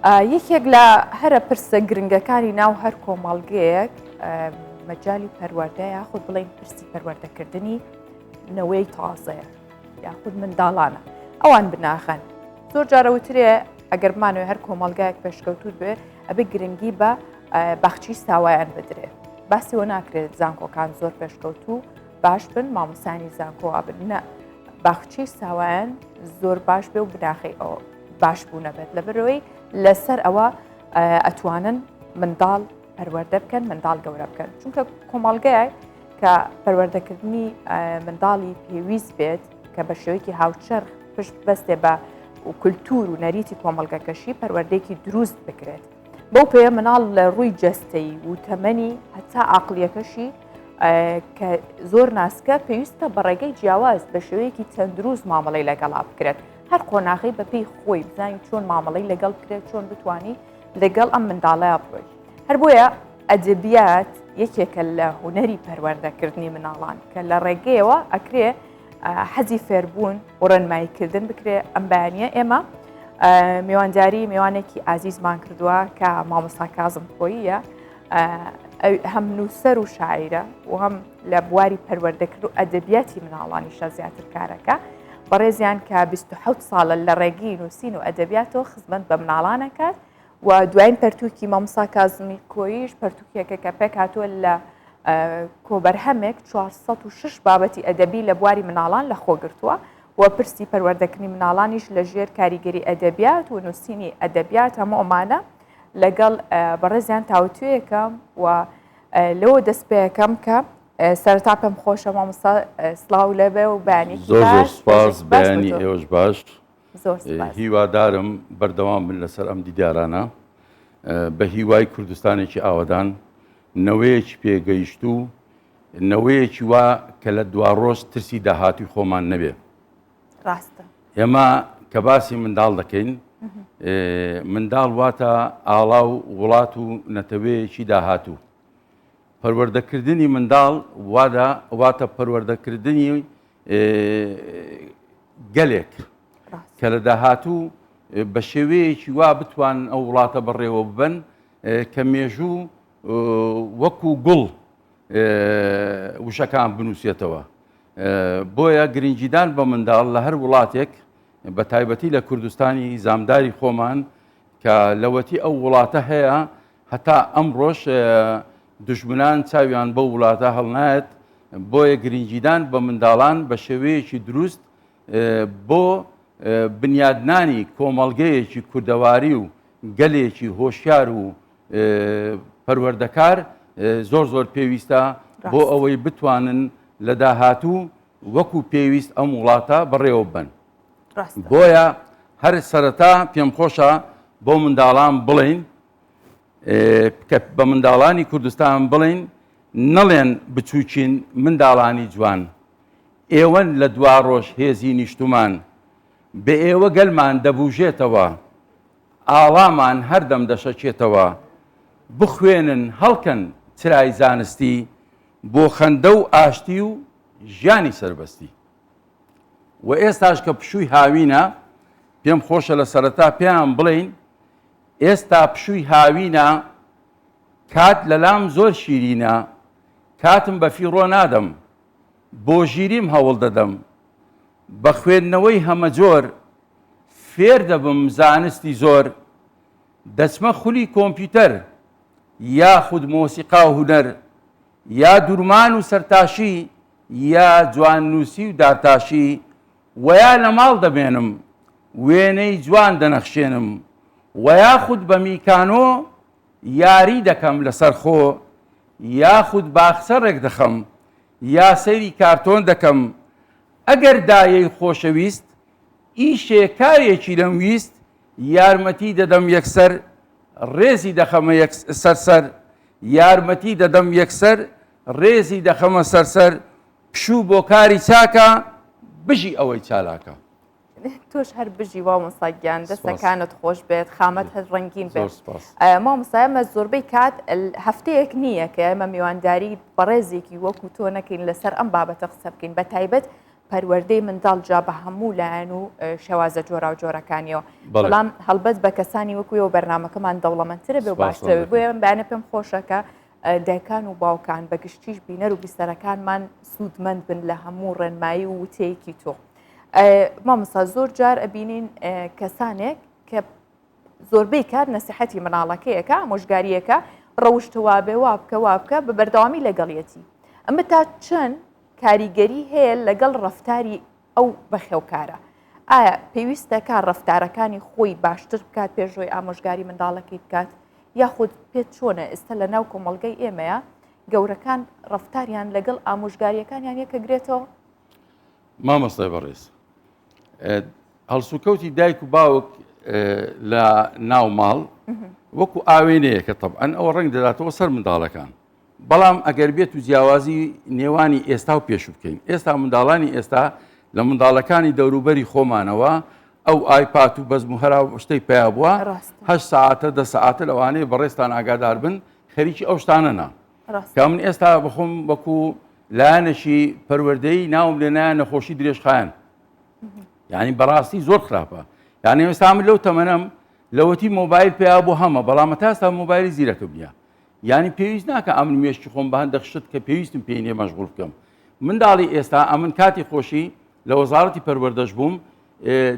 یەکێک لە هەرە پرسە گرنگەکانی ناو هەر کۆمەڵگەیەک مەجای پەروەردە یاخود بڵێن پرسی پەروەردەکردنی نەوەی تازەیە یاخود منداڵانە ئەوان بناخەن زۆر جارەوترێ ئەگەر بمانەوە هەر کۆمەڵگایەک پێشکەوتوت بێ ئەبێ گرنگی بە بەخچی ساوایان بدرێ باسیەوە ناکرێت زانکۆکان زۆر پێشکەوتوو باش بن مامۆسانی زانکۆوا بن نە باخچی ساوایان زۆر باش بێ و بناخی ئەوە باش بوو نەبێت لەبەرەوەی لەسەر ئەوە ئەتوانن منداڵ پەروەردە بکەن منداڵ گەورە بکەن چونکە کۆمەڵگەیە کە پەروەردەکردنی منداڵی پێویست بێت کە بە شێوەیەکی هاوچەرخ پشت بەستێ بە کولتور و نەریتی کۆمەڵگەکەشی پەروەردەیەکی دروست بکرێت بەو پێ مناڵ لە ڕووی جەستەی و تەمەنی هەتا عاقلیەکەشی کە زۆر ناسکە پێویستە بە ڕێگەی جیاواز بە شێوەیەکی تەندروست مامەڵەی لەگەڵا بکرێت هەر قۆناغی بەپێی خۆی بزانین چۆن مامەڵەی لەگەڵ بکرێت چۆن بتوانانی لەگەڵ ئەم منداڵەیە بڕۆیت هەر بۆیە ئەدەبیات یەکێکە لە هونەری پەروەردەکردنی مناڵان کە لە ڕێگەیەوە ئەکرێ حەزی فێربوون و ڕێنماییکردن بکرێ ئەم بەیانیە ئێمە میوانداری میوانێکی ئازیزمان کردووە کە مامۆستا کازم خۆییە هەم نووسەر و شاعیرە و هەم لە بواری پەروەردەکرد و ئەدەبیاتی مناڵانیشە زیاتر کارەکە بەڕێزیان کە 27 ساڵە لە ڕێگەی نووسین و ئەدەبیاتەوە خزمەت بە مناڵانەکات و دوایین پەرتووکی مامۆستا کازمی کۆییش پەرتووکێکە کە پێک هاتووە لە کۆبەرهەمێک 406 بابەتی ئەدەبی لە بواری مناڵان لە خۆگرتووە و پرسی پەروەردەکردنی مناڵانیش لە ژێر کاریگەری ئەدەبیات و نووسینی ئەدەبیات هەموو ئەمانە لەگەڵ بەڕێزیان تاوتویەکەم و لەوە دەست پێەکەم کە سەرتا پێم خۆشە مامۆستا سڵاو لەبێ و بەیانێکی زۆر سپاس بەیانی ئێوەش باش زۆر سپاس هیوادارم بەردەوام بن لەسەر ئەم دیدارانە بە هیوای کوردستانێکی ئاوەدان نەوەیەکی پێگەیشت و نەوەیەکی وا کە لە دوا ڕۆژ ترسی داهاتوی خۆمان نەبێ ڕاستە ئێمە کە باسی منداڵ دەکەین منداڵ واتە ئاڵا و وڵات و نەتەوەیەکی داهاتوو پەروەردەکردنی منداڵ واتە پەروەردەکردنی گەلێک کە لە داهاتوو بە شێوەیەکی وا بتوان ئەو وڵاتە بەڕێوە ببن کە مێژوو وەکو گوڵ وشەکان بنووسێتەوە بۆیە گرنگیدان بە منداڵ لە هەر وڵاتێک بە تایبەتی لە کوردستانی زامداری خۆمان کە لەوەتی ئەو وڵاتە هەیە هەتا ئەمڕۆژ دژمنان چاویان بە وڵاتە هەڵنایەت بۆیە گرنگیدان بە منداڵان بە شێوەیەکی دروست بۆ بنیادنانی کۆمەڵگەیەکی کوردەواری و گەلێکی هۆشیار و پەروەردەکار زۆر زۆر پێویستە بۆ ئەوەی بتوانن لە داهاتوو وەکو پێویست ئەم وڵاتە بەڕێوە بن بۆیە هەر سەرەتا پێم خۆشە بۆ منداڵان بڵین کە بە منداڵانی کوردستان بڵین نەڵێن بچووکین منداڵانی جوان ئێوەن لە دوا ڕۆژ هێزی نیشتومان بە ئێوە گەلمان دەبوژێتەوە ئاڵامان هەردەم دەشەچێتەوە بخوێنن هەڵکەن چرای زانستی بۆ خەندە و ئاشتی و ژیانی سەربەستی و ئێستاش کە پشووی هاوینە پێم خۆشە لە سەرەتا پێیان بڵین ئێستا پشووی هاوینە کات لەلام زۆر شیرینە کاتم بە فیڕۆ نادەم بۆ ژیریم هەوڵ دەدەم بە خوێندنەوەی هەمە جۆر فێر دەبم زانستی زۆر دەچمە خولی کۆمپیوتەر یاخود مۆسیقا و هونەر یا دوورمان و سەرتاشی یا جواننووسی و دارتاشی ویا لە ماڵ دەبێنم وێنەی جوان دەنەخشێنم و یاخود بە میکانۆ یاری دەکەم لەسەر خۆ یاخود باخسەرێک دەخەم یا سەیری کارتۆن دەکەم ئەگەر دایەی خۆشەویست ئیشێ کارێکی لەم ویست یارمەتی دەدەم یەکسەر ڕێزی دەخەمە سەرسەر یارمەتی دەدەم یەکسەر ڕێزی دەخەمە سەرسەر پشوو بۆ کاری چاکە بژی ئەوەی چالاکە تۆش هەر بژی وا مۆساگیان دەستەکانت خۆش بێت خامەت هەر ڕەنگین بێت مامۆستا زۆربەی کات هەفتەیەک نییە کە ئێمە میوانداری بەڕێزێکی وەکو تۆ نەکەین لەسەر ئەم بابەتە قسە بکەین بە تایبەت پەروەردەی منداڵ جا بە هەموو لایەن و شێوازە جۆرا و جۆرەکانیەوە بەڵام هەڵبەت بە کەسانی وەکویەوە بەرنمەکەمان دەوڵەمەندترە بێ و باشترە بۆیە بەیانە پێم خۆشەکە دایکان و باوکان بە گشتیش بینەر و بیسەرەکانمان سوودمەند بن لە هەموو ڕێنمایی و وتەیەکی تۆ مامۆستا زۆر جار ئەبینین کەسانێک کە زۆربەی کار نەسیحەتی مناڵەکەیەکە ئامۆژگاریەکە ڕەوشتەوا بێ وا بکە بە بەردەوامی لەگەڵیەتی ئەمە تا چەند کاریگەری هەیە لەگەڵ ڕەفتاری ئەو بەخێوکارە ئایا پێویستە کار ڕەفتارەکانی خۆی باشتر بکات پێشۆی ئامۆژگاری منداڵەکەی بکات یاخود پێت چۆنە ئێستا لە ناو کۆمەڵگەی ئێمەیە گەورەکان ڕەفتاریان لەگەڵ ئامۆژگاریەکانیان یەکە گرێتەوە مامۆستای بەڕێز هەڵسوکەوتی دایک و باوک لە ناو ماڵ وەکو ئاوێنەیە کە تەبعەن ئەوە ڕەنگ دەداتەوە سەر منداڵەکان بەڵام ئەگەر بێت و جیاوازی نێوانی ئێستا و پێش بکەین ئێستا منداڵانی ئێستا لە منداڵەکانی دەوروبەری خۆمانەوە ئەو ئایپات و بەزم و هەرا شتەی پیا بووە 8 ساعتە 10 ساعتە لەوانەیە بەڕێستان ئاگادار بن خەریکی ئەو شتانەنا کە من ئێستا بخۆم وەکو لایەنەشی پەروەردەی ناوم لێنایە نەخۆشی درێژخایەن یعنی بەڕاستی زۆر خراپە یعنی ئێستا من لەو تەمەنەم لەوەتی مۆبایل پیا بوو هەمە بەڵام تا ئێستا مۆبایلی زیرەکە بووە یعنی پێویست ناکە ئەمن مێشتی خۆم بە هەندێک شت کە پێویستم پێی نییە مەشغوڵ بکەم منداڵی ئێستا ئەمن کاتی خۆشی لە وەزارەتی پەروەردەش بووم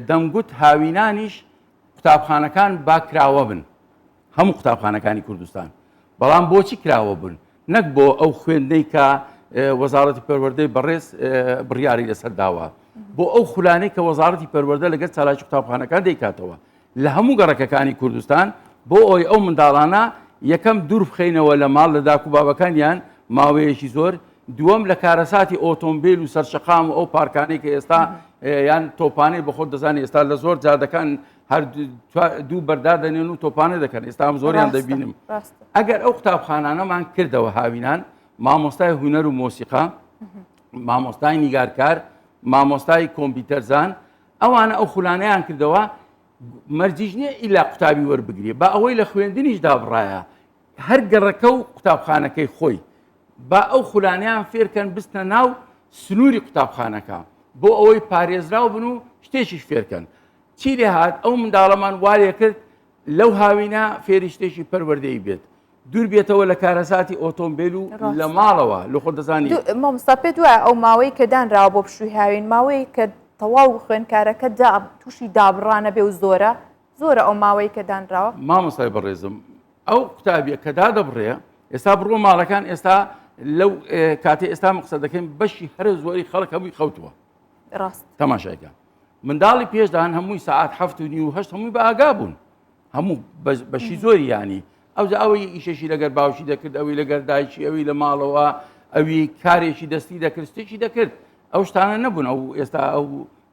دەمگوت هاوینانیش قوتابخانەکان با کراوە بن هەموو قوتابخانەکانی کوردستان بەڵام بۆچی کراوە بن نەک بۆ ئەو خوێندەی کە وەزارەتی پەروەردەی بەڕێز بڕیاری لەسەر داوە بۆ ئەو خولانەی کە وەزارەتی پەروەردە لەگەڵ چالاکی قوتابخانەکان دەیکاتەوە لە هەموو گەڕەکەکانی کوردستان بۆ ئەوی ئەو منداڵانە یەکەم دوور بخەینەوە لە ماڵ لە داک و بابەکانیان ماوەیەکی زۆر دووەم لە کارەساتی ئۆتۆمبیل و سەرشەقام و ئەو پارکانەی کە ئێستا یان تۆپانەی بە خۆت دەزانێت ئێستا لە زۆر جادەکان هەر دوو بەردار دەنێن و تۆپانە دەکەن ئێستا زۆریان دەبینم ئەگەر ئەو قوتابخانانەمان کردەوە هاوینان مامۆستای هونەر و مۆسیقا مامۆستای نیگارکار مامۆستای کۆمپیوتەرزان ئەوانە ئەو خولانەیان کردەوە مەرجیش نییە ئیلا قوتابی وەربگرێ با ئەوەی لە خوێندنیش دابڕایە هەر گەڕەکە و قوتابخانەکەی خۆی با ئەو خولانیان فێرکەن بستنە ناو سنووری قوتابخانەکە بۆ ئەوەی پارێزراو بن و شتێکیش فێرکەن چی لێ هات ئەو منداڵەمان وارێ کرد لەو هاوینە فێری شتێکی پەروەردەی بێت دوور بێتەوە لە کارەساتی ئۆتۆمبیل و لە ماڵەوە لە خۆ دەزانی مامۆستا پێت وایە ئەو ماوەی کە دانراوە بۆ پشووی هاوین ماوەی کە تەواو خوێندکارەکە تووشی دابڕانە بێ و زۆرە ئەو ماوەی کە دانراوە مامۆستای بەڕێزم ئەو قوتابیە کە دادەبڕێ ئێستا بڕۆ ماڵەکان ئێستا لەو کاتێ ئێستا مەقسەد دەکەین بەشی هەرە زۆری خەڵک هەمووی خەوتووە ڕاست تەماشایکە منداڵی پێشدان هەمووی ساعات 7:30 هەمووی بە ئاگا بوون هەموو بەشی زۆری ینی ئەوجا ئەوەی ئیشەشی لەگەر باوشی دەکرد ئەوەی لەگەر دایکی ئەوی لە ماڵەوە ئەوی کارێکی دەستی دەکرد شتێکی دەکرد ئەو شتانە نەبوون ئەو ئێستا ئەو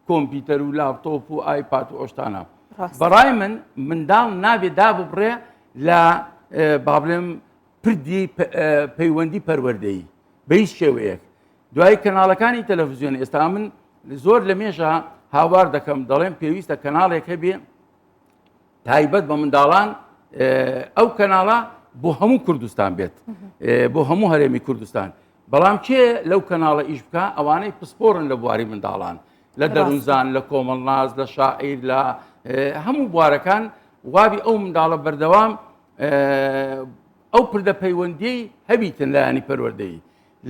کۆمپیوتەر و لاپتۆپ و ئایپات و ئۆشتانە بەڕای من منداڵ نابێت داببڕێ لە با بڵێم پردی پەیوەندی پەروەردەیی بە هیچ شێوەیەک دوای کەناڵەکانی تەلەڤیزیۆن ئێستا من زۆر لە مێژە هاوار دەکەم دەڵێم پێویستە کەناڵێک هەبێ تایبەت بە منداڵان ئەو کەناڵە بۆ هەموو کوردستان بێت بۆ هەموو هەرێمی کوردستان بەڵام کێ لەو کەناڵە ئیش بکە ئەوانەی پسپۆرن لە بواری منداڵان لە دەروونزان لە کۆمەڵناز لە شاعیر لە هەموو بوارەکان وابی ئەو منداڵە بەردەوام ئەو پردە پەیوەندی هەبیتن لایانی پەروەردەیی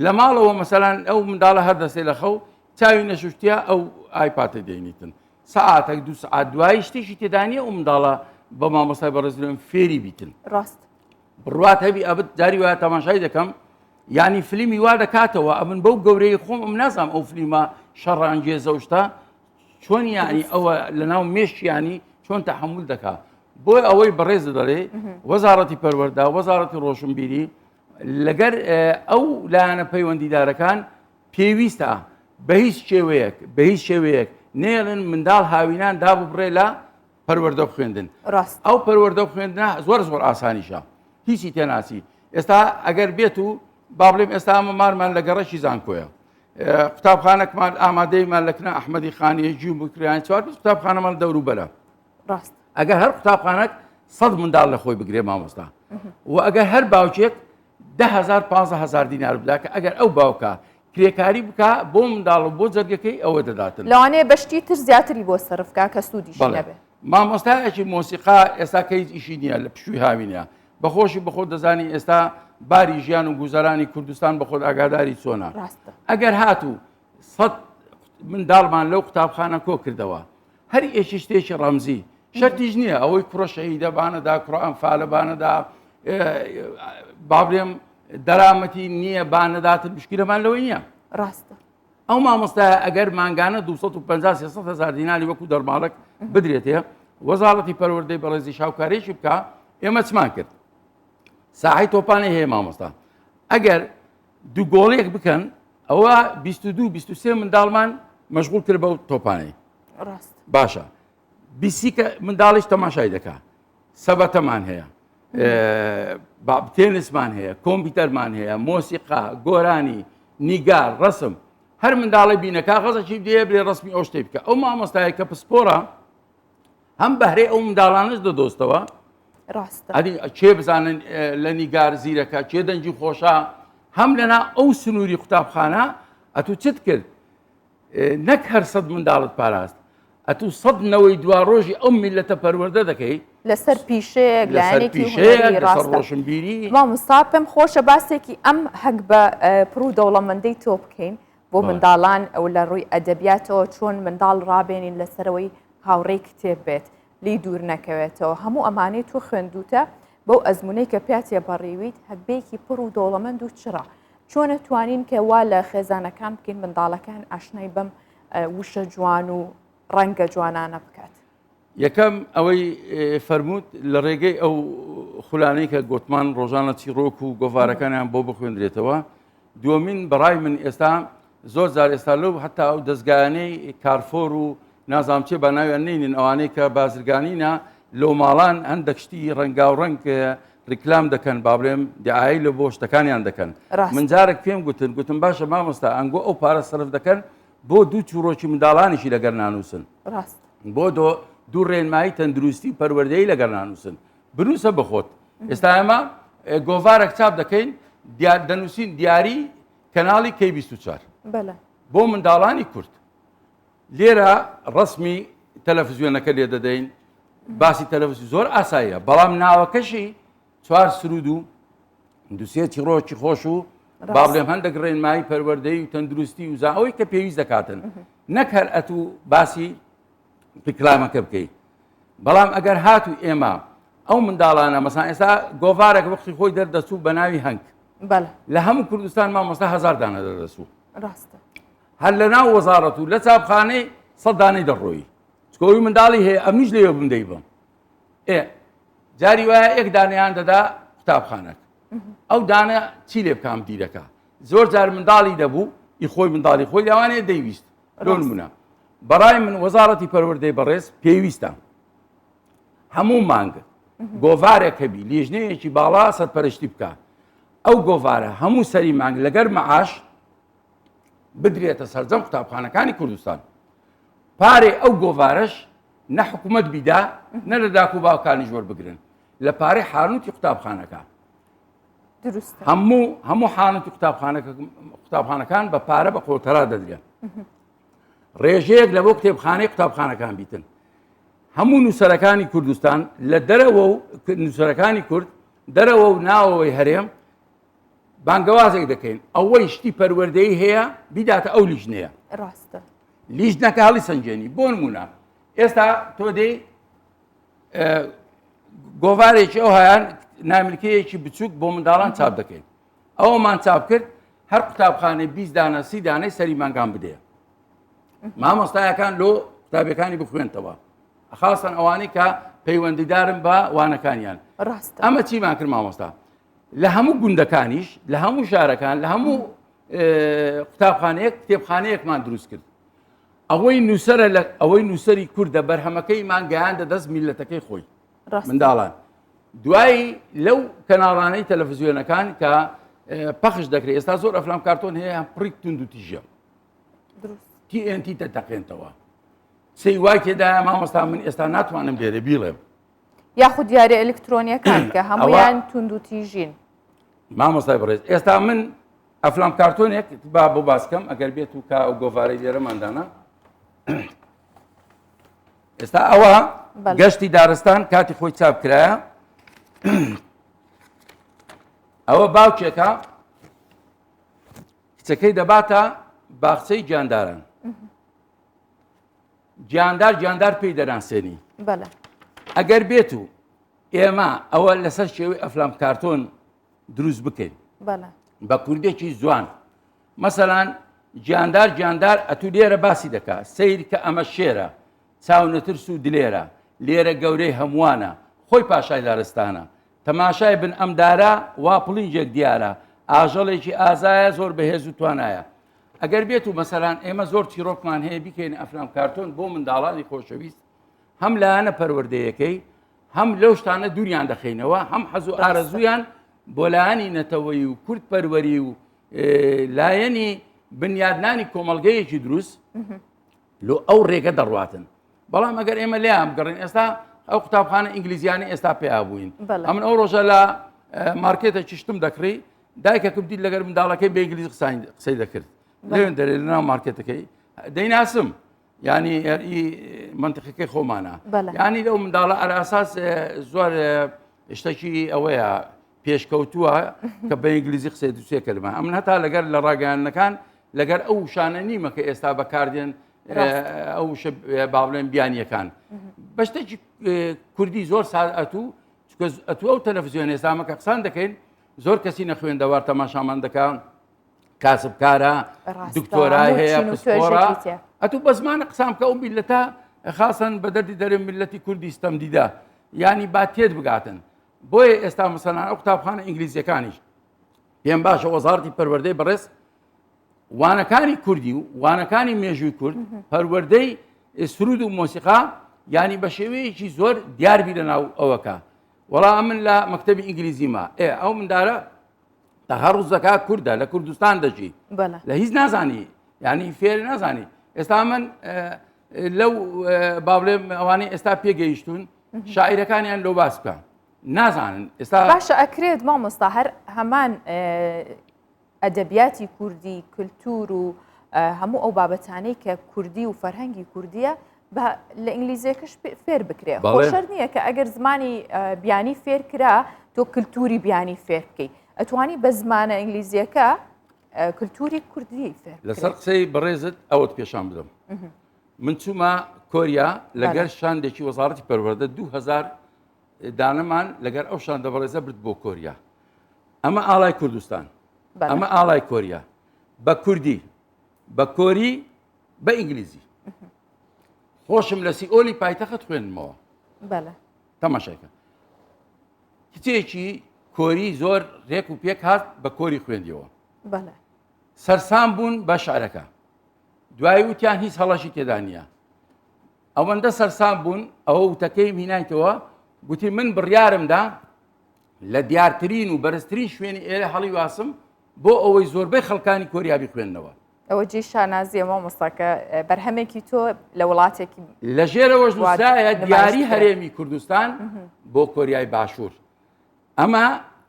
لە ماڵەوە مەسەلەن ئەو منداڵە هەردەسێ لە خەو چاوی نەشوشتیا ئەو ئایپاتە دێنیتن ساعاتێک 2 ساعت دوایی شتێکی تێدانیە ئەو منداڵە بە مامۆستای بەڕێزم فێری بیتن ڕاست بڕوات هەبی ئەبد جاری وایە تەماشای دەکەم ینی فلیمی وا دەکاتەوە ئەمن بەو گەورەی خۆم ئەم نازانم ئەو فلیمە شەڕانگێزە و شتە چۆن ینی ئەوە لە ناو مێشتیانی چۆن تەحمل دەکات بۆی ئەوەی بەڕێز دەڵێ وەزارەتی پەروەردە وەزارەتی ڕۆشنبیری لەگەر ئەو لایەنە پەیوەندیدارەکان پێویستە بە هیچ شێوەیەک نێڵن منداڵ هاوینان داببڕێ لە پەروەردە خوێندن ئەو پەروەردە خوێندنە زۆر ئاسانیشە هیچی تێناسی ئێستا ئەگەر بێت و با بڵێم ئێستا ئەمە مارمان لە گەڕەشی زانکۆیە قوتابخانەکمان ئامادەیمان لەکنە ئەحمەدی خانیەجی و بکریان 4 قوتابخانەمان دەوروبەرە ئەگەر هەر قوتابخانەك 100 منداڵ لە خۆی بگرێ مامۆستا و ئەگەر هەر باوچێک 10,000 15,000 دینار بداکە ئەگەر ئەو باوکە کرێکاری بکە بۆ منداڵ بۆ جەرگەکەی ئەوە دەداتن لەوانەیە بەشتی تر زیاتری بۆ سەرفکە کە سوودیش نەبێت. مامۆستایەکی مۆسیقا ئێستا کەیت ئیشی نییە لە پشووی هاوینە بەخۆشی بەخۆ دەزانی ئێستا باری ژیان و گوزارانی کوردستان بە خۆت ئاگاداری چۆنە ئەگەر هاتوو 100 منداڵمان لەو قوتابخانە کۆ کردەوە هەر ئێکی شتێکی ڕەمزی شەرتیش نییە ئەوەی کوڕە شەهیدەبانەدا کوڕان فالەبانەدا با بڵێم دەرامەتی نییە بانەداتن مشکلەمان لەوەی نییە ڕاستە ئەو مامۆستایە ئەگەر مانگانە 250-300 دیناری وەکو دەرماڵک بدرێتێ وەزارەتی پەروەردەی بەڕێزی شاوکارێکی بکە ئێمە چمان کرد ساحەی تۆپانەی هەیە مامۆستا ئەگەر دوو گۆڵێک بکەن ئەوە 22-23 منداڵمان مەشغوڵ کرد بەو تۆپانەی باشە بیسیکە منداڵیش تەماشای دەکا سەبەتەمان هەیە تێنسمان هەیە کۆمپیوتەرمان هەیە مۆسیقا گۆرانی نیگار ڕسم هەر منداڵی بینە کاغەزێکی دێ بێ ڕسمی ئەو شتێ بکە ئەو مامۆستایە کە پسپۆرە هەم بەهرەی ئەو منداڵانش دەدۆستەوە ئەدی چێ بزانن لە نیگار زیرەکە چێ دەنجی خۆشە هەم لەنا ئەو سنووری قوتابخانە ئەتوو چت کرد نەک هەر 100 منداڵت پاراست ئەتوو 100 نەوەی دوا ڕۆژی ئەو میلەتە پەروەردە دەکەی لەسەر پیشەیەک لەسەر ڕۆشنبیری مامۆستا پێم خۆشە باسێکی ئەم هەک بە پڕ و دەوڵەمەندەی تۆ بکەین بۆ منداڵان ئەو لە ڕووی ئەدەبیاتەوە چۆن منداڵ ڕابێنین لەسەرەوەی هاوڕێی کتێب بێت لی دوور نەکەوێتەوە هەموو ئەمانەی تو خوێندوتە بەو ئەزمونەی کە پیاتێ بەڕێویت هەکبەیەکی پڕ و دەوڵەمەند و چرا چۆنە توانین کە وا لە خێزانەکان بکەین منداڵەکان ئاشنای بەم وشە جوان و ڕەنگە جوانانە بکات یەکەم ئەوەی فەرمووت لە ڕێگەی ئەو خولانەی کە گوتمان ڕۆژانە چیرۆک و گۆڤارەکانیان بۆ بخوێندرێتەوە دووەمین بەڕای من ئێستا زۆر جار ئێستا لەو هەتا ئەو دەستگایانەی کارفۆر و نازامچێ بە ناویان نینن ئەوانەی کە بازرگانینە لەو ماڵان هەندێک شتی ڕەنگا و ڕەنگ ڕیکلام دەکەن با بڵێم دیعایی لە بۆ شتەکانیان دەکەن من جارێک پێم گوتم باشە مامۆستا ئەنگۆ ئەو پارە سەرف دەکەن بۆ دوو چوڕۆکی منداڵانیشی لەگەر نانووسن بۆ دوو ڕێنمایی تەندروستی پەروەردەیی لەگەر نانووسن بنووسە بخۆت ئێستا ئێمە گۆڤارێک چاپ دەکەین دەنووسین دیاری کەناڵی K24 بۆ منداڵانی کورد لێرە ڕسمی تەلەڤیزیۆنەکە لێ دەدەین باسی تەلەڤیزیۆن زۆر ئاساییە بەڵام ناوەکەشی 4 سرود و دووسێ چیرۆکی خۆش و با بڵێم هەندێک ڕێنمایی پەروەردەی و تەندروستی و ئەوەی کە پێویست دەکاتن نەک هەر ئەتوو باسی ڕیکلامەکە بکەیت بەڵام ئەگەر هاتوو ئێمە ئەو منداڵانە مەسان ئێستا گۆڤارێک وەختی خۆی دەردەچوو بە ناوی هەنگ لە هەموو کوردستان مامۆستا 1000 دانە دەردەچوو هەر لە ناو وەزارەت و لە چاپخانەی 100 دانەی دەڕۆیی چکۆوی منداڵی هەیە ئەمنیش لێوە بمدەی بم جاری وایە یەک دانەیان دەدا قوتابخانەک ئەو دانە چی لێ بکام دیرەکە زۆر جار منداڵی دەبوو ئیخۆی منداڵی خۆی لەوانەیە دەیویست لۆ نمونە بەڕای من وەزارەتی پەروەردەی بەڕێز پێویستە هەموو مانگ گۆڤارێک هەبی لیژنەیەکی باڵا سەرپەرشتی بکە ئەو گۆڤارە هەموو سەری مانگ لەگەر مەعاش بدرێتە سەرجەم قوتابخانەکانی کوردستان پارێ ئەو گۆڤارەش نە حکوومەت بیدا نە لە داک و باوکانی ژۆر بگرن لە پارەی حانوتی قوتابخانەکە هەموو حانوتی قوتابخانەکان بە پارە بە قۆتەرا دەدرێن ڕێژەیەک لە بۆ کتێبخانەی قوتابخانەکان بیتن هەموو نووسەرەکانی کوردستان لە دەرەوە و نووسەرەکانی کورد دەرەوە و ناوەوەی هەرێم بانگەوازێک دەکەین ئەوەی شتی پەروەردەیی هەیە بیداتە ئەو لیژنەیە لیژنەکە هەڵی سنجێنی بۆ نمونە ئێستا تۆ دەی گۆڤارێکی ئەو هەیان ناملکەیەکی بچووک بۆ منداڵان چاپ دەکەین ئەوەمان چاپ کرد هەر قوتابخانەی 20 دانە 30 دانەی سەری مانگان بدەیە مامۆستایەکان لۆ قوتابیەکانی بخوێنتەوە خاصن ئەوانەی کە پەیوەندیدارن بە وانەکانیان ئەمە چیمان کرد مامۆستا لە هەموو گوندەکانیش لە هەموو شارەکان لە هەموو قوتابخانەیەک کتێبخانەیەکمان دروست کرد ئەوەی نووسەری کوردە بەرهەمەکەی مانگەیاندە دەست میلەتەکەی خۆی منداڵان دوایی لەو کەناڵانەی تەلەڤیزیۆنەکان کە پەخش دەکرێت ئێستا زۆر ئەفلام کارتۆن هەیە پڕی تونند و تیژە TNT دەتەقێنتەوە سەی وای تێدایە مامۆستا من ئێستا ناتوانم لێرە بیڵێم یاخود دیارە ئەلکترۆنیەکان کە هەمویان تونند و تیژین مامۆستای بەڕێز ئێستا من ئەفلام کارتۆنێک با بۆ باسکەم ئەگەر بێت و کا ئەو گۆڤارەی لێرەماندانە ئێستا ئەوە گەشتی دارستان کاتی خۆی چاپ کرایە ئەوە باوکێکە کچەکەی دەباتە باخچەی گیانداران گیاندار پێی دەناسێنی ئەگەر بێت و ئێمە ئەوە لەسەر شێوەی ئەفلام کارتۆن دروست بکەین بە کوردێکی جوان مەسەلان گیاندار ئەتو لێرە باسی دەکات سەیر کە ئەمە شێرە چاونەترس و دلێرە لێرە گەورەی هەمووانە خۆی پاشای دارستانە تەماشای بن ئەمدارە وا پڵینجێک دیارە ئاژەڵێکی ئازایە زۆر بەهێز و توانایە ئەگەر بێت و مەسەلان ئێمە زۆر چیرۆکمان هەیە بکەین ئەفلام کارتۆن بۆ منداڵانی خۆشەویست هەم لایەنە پەروەردەیەکەی هەم لەو شتانە دووریان دەخینەوە هەم حەز و ئارەزویان بۆ لایەنی نەتەوەی و کورد پەروەری و لایەنی بنیادنانی کۆمەڵگەیەکی دروست لۆ ئەو ڕێگە دەڕواتن بەڵام ئەگەر ئێمە لێیان بگەڕین ئێستا ئەو قوتابخانە ئینگلیزیانی ئێستا پێیا بووین ئەمن ئەو ڕۆژە لە مارکێتە چشتم دەکڕی دایکە دیت لەگەر منداڵەکەی بە ئینگلیزی قسەی دەکرد لێن دەرێ لەناو مارکێتەکەی دەیناسم ینی منتیقەکەی خۆمانە ینی لەو منداڵە ئەلاساس زۆر شتێکی ئەوەیە پێشکەوتووە کە بە ئینگلیزی قسەی دووسێ کەلمە ئەمن هەتا لەگەر لە ڕاگەیانەکان لەگەر ئەو شانە نیمە کە ئێستا بەکاردێن ئەو باڵێن بیانیەکان بە شتێکی کوردی زۆر ئەتوو ئەو تەلەڤیزیۆن ئێستامەکە قسان دەکەین زۆر کەسی نەخوێندەوار تەماشامان دەکەن کاسبکارە دکتۆرای هەیە پسپۆرە ئەتوو بە زمانە قسام کە ئەو میلەتە خاسن بە دەردی دەرێ میلەتی کوردی ستەمدیدا ینی با تێت بگاتن بۆیە ئێستا مەسەلان ئەو قوتابخانە ئینگلیزیەکانیش پێم باشە وەزارەتی پەروەردەی بەڕێز وانەکانی کوردی و وانەکانی مێژووی کورد پەروەردەی سرود و مۆسیقا ینی بە شێوەیەکی زۆر دیاربی لەناو ئەوەکە وەڵام من لە مەکتەبی ئینگلیزیما ئەو مندارە تەها ڕووزەکە کووردە لە کوردستان دەژی لە هیچ نازانی ینی فێر نازانی ئێستا من لەو باڵێم ئەوانەی ئێستا پێگەیشتون شاعیرەکانیان لەو باس بکەن نازانن ئێستا باشە ئەکرێت مامۆستا هەر هەمان ئەدەبیاتی کوردی کللتور و هەموو ئەو بابەتانەی کە کوردی و فەرهەنگی کوردیە لە ئینگلیزیەکەش فێر بکرێت خۆشەر نییە کە ئەگەر زمانی بیانی فێر کرا تۆ کللتوری بیانی فێر بکەیت ئەتوانی بە زمانە ئینگلیزیەکە کللتوری کوردی فێر لەسەر قسەی بەڕێزت ئەوت پێشان بدەم من چوومە کۆریا لەگەر شاندێکی وەزارەتی پەروەردە 2000 دانەمان لەگەر ئەو شاندە بەڕێزە برد بۆ کۆریا ئەمە ئاڵای کوردستان ئەمە ئاڵای کۆریا بە کوردی بە کۆری بە ئینگلیزی خۆشم لە سیئۆلی پایتەخت خوێنمەوە تەماشایکە کچێکی کۆری زۆر ڕێک و پێک هات بە کۆری خوێندیەوە سەرسام بوون بە شعرەکە دوای وتیان هیچ هەڵەشی تێدا نییە ئەوەندە سەرسام بوون ئەوە وتەکەی هینایتەوە گوتی من بڕیارمدا لە دیارترین و بەرزترین شوێنی ئێرە هەڵی واسم بۆ ئەوەی زۆربەی خەڵکانی کۆریابی خوێندنەوە ئەوە جێ شانازیە مامۆستاکە بەرهەمێکی تۆ لە وڵاتێکی لە ژێرەوەش نووسایە دیاری هەرێمی کوردستان بۆ کۆریای باشوور ئەمە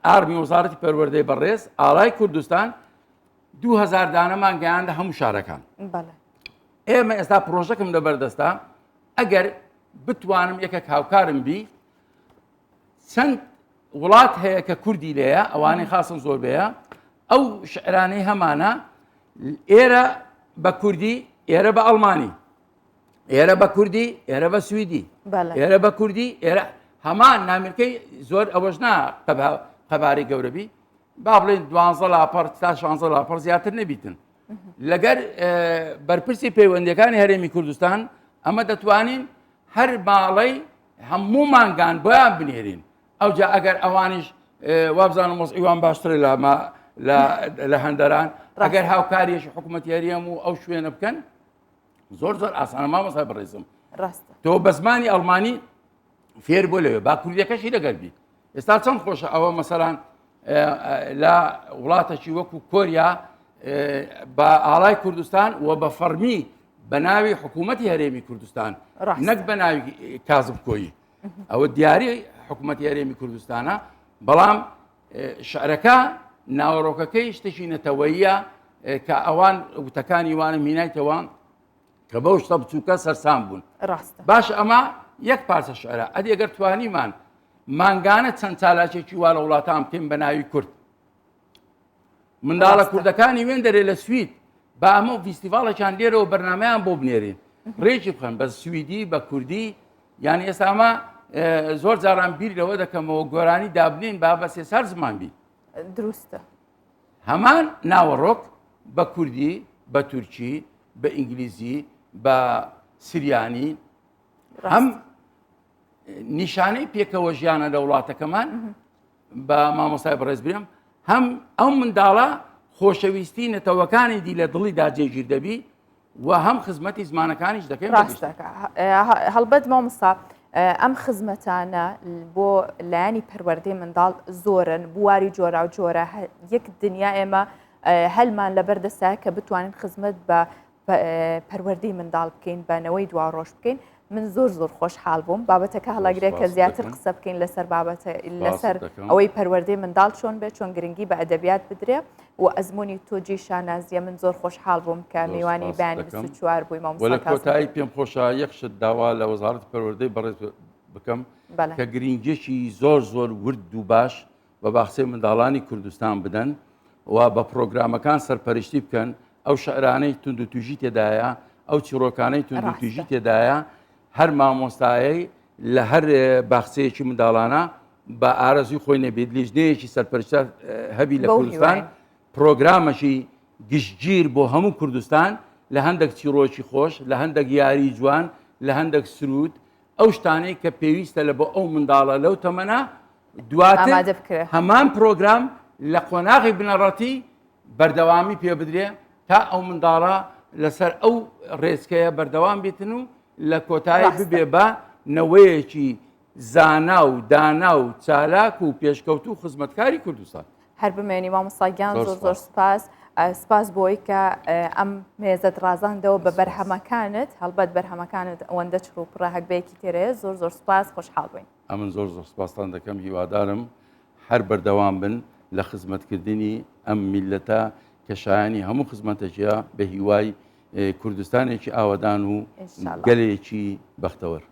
ئارمی وەزارەتی پەروەردەی بەڕێز ئاڵای کوردستان 2000 دانەمان گەیاندە هەموو شارەکان ئێمە ئێستا پرۆژەکەم لەبەردەستا ئەگەر بتوانم یەکێک هاوکارم بی چەند وڵات هەیە کە کوردی لێیە ئەوانەی خاسن زۆربەیە ئەو شعرانەی هەمانە ئێرە بە کوردی ئێرە بە ئەڵمانی ئێرە بە کوردی ئێرە بە سویدی ئێرە بە کوردی ئێرە هەمان نامیرکەی زۆر ئەوەش نا قەبارەی گەورەبی با بڵێن 12 لاپەڕ تا 16 لاپەڕ زیاتر نەبیتن لەگەر بەرپرسی پەیوەندیەکانی هەرێمی کوردستان ئەمە دەتوانین هەر ماڵەی هەموو مانگان بۆیان بنێرین ئەوجا ئەگەر ئەوانیش وابزانم مۆسیقیوان باشترە لە هەندەران ئەگەر هاوکاریەشی حکوومەتی هەرێم و ئەو شوێنە بکەن زۆر زۆر ئاسانە مامۆستا بەڕێزم تۆ بە زمانی ئەڵمانی فێر بۆ لەوێ با کوردیەکەشی لەگەربی ئێستا چەند خۆشە ئەوە مەسەلان لە وڵاتێکی وەکو کۆریا بە ئاڵای کوردستان و بە فەرمی بە ناوی حکوومەتی هەرێمی کوردستان نەک بە ناوی کازم کۆیی ئەوە دیاری حکوومەتی هەرێمی کوردستانە بەڵام شعرەکە ناوەڕۆکەکەی شتێکی نەتەوەیە کە ئەوان وتەکانی وانە مینایتەوە کە بەو شتە بچووکە سەرسام بوون. ڕاستە. باش ئەمە یەک پارچە شعرە ئەدی ئەگەر توانیمان مانگانە چەند چالاکێکی وا لە وڵاتان بکەین بە ناوی کورد. منداڵە کوردەکانی وێن دەرێ لە سوید بە ئەمە فیستیڤاڵێکیان لێرەوە بەرنامەیان بۆ بنێرین ڕێکی بخەن بە سویدی بە کوردی یانی ئێستا ئەمە زۆر جاران بیر لەوە دەکەمەوە گۆرانی دابنین با بە سێسار زمان بی. دروستە. هەمان ناوەڕۆک بە کوردی بە تورکی بە ئینگلیزی بە سریانی هەم نیشانەی پێکەوە ژیانە لە وڵاتەکەمان بە مامۆستای بەڕێز برێم هەم ئەو منداڵە خۆشەویستی نەتەوەکانی دی لە دڵیدا جێگیر دەبی و هەم خزمەتی زمانەکانیش دەکەین. ڕاستەکە هەڵبەت مامۆستا ئەم خزمەتانە بۆ لایانی پەروەردەی منداڵ زۆرن بواری جۆرا و جۆرە یەک دنیا ئێمە هەلمان لەبەر دەستا کە بتوانین خزمەت بە پەروەردەی منداڵ بکەین بەنەوەی دوا ڕۆژ بکەین. من زۆر خۆشحاڵ بووم بابەتەکە هەڵاگرێت کە زیاتر قسە بکەین لەسەر بابەتە لەسەر ئەوەی پەروەردەی منداڵ چۆن بێت چۆن گرنگی بە ئەدەبیات بدرێ و ئەزمموی تۆجی شانازیە من زۆر خۆشحاڵ بووم کە میوانی بانی 24 بووی مامۆستا کۆتایی پێم خۆشە یەخشت داوا لە وەزارەت پەروەردەی بەڕێز بکەم کە گرنگێکی زۆر ورد و باش بە باخچەی منداڵانی کوردستان بدەن و بە پرۆگرامەکان سەرپەرشتی بکەن ئەو شعرانەی تونند و توژی تێدایە ئەو چیرۆکانەی تونند و توژی تێدایە هەر مامۆستایەی لە هەر باخچەیەکی منداڵانە بە ئارەزوی خۆی نەبێت لیژنەیەکی سەرپەرشتە هەبی لە کوردستان پرۆگرامەشی گشتگیر بۆ هەموو کوردستان لە هەندێک چیرۆکی خۆش لە هەندێک یاری جوان لە هەندێک سرود ئەو شتانەی کە پێویستە لە بۆ ئەو منداڵە لەو تەمەنە دواتر هەمان پرۆگرام لە قۆناغی بنەڕەتی بەردەوامی پێ بدرێ تا ئەو منداڵە لەسەر ئەو ڕێزکەیە بەردەوام بێتن و لە کۆتایی ببێ بە نەوەیەکی زانا و دانا و چالاک و پێشکەوت و خزمەتکاری کوردستان. هەر بمێنی مامۆستاگیان زۆر سپاس بۆی کە ئەم مێزت ڕازاندەوە بە بەرهەمەکانت هەڵبەت بەرهەمەکانت ئەوەندە چڕوپڕە هەکبەیەکی تێرەیە زۆر سپاس خۆشحاڵ بووین. ئەمن زۆر سپاسان دەکەم هیوادارم هەر بەردەوام بن لە خزمەتکردنی ئەم میلەتە کە شایانی هەموو خزمەتەکیە بە هیوای کوردستانێکی ئاوەدان و گەلێکی بەختەوەر.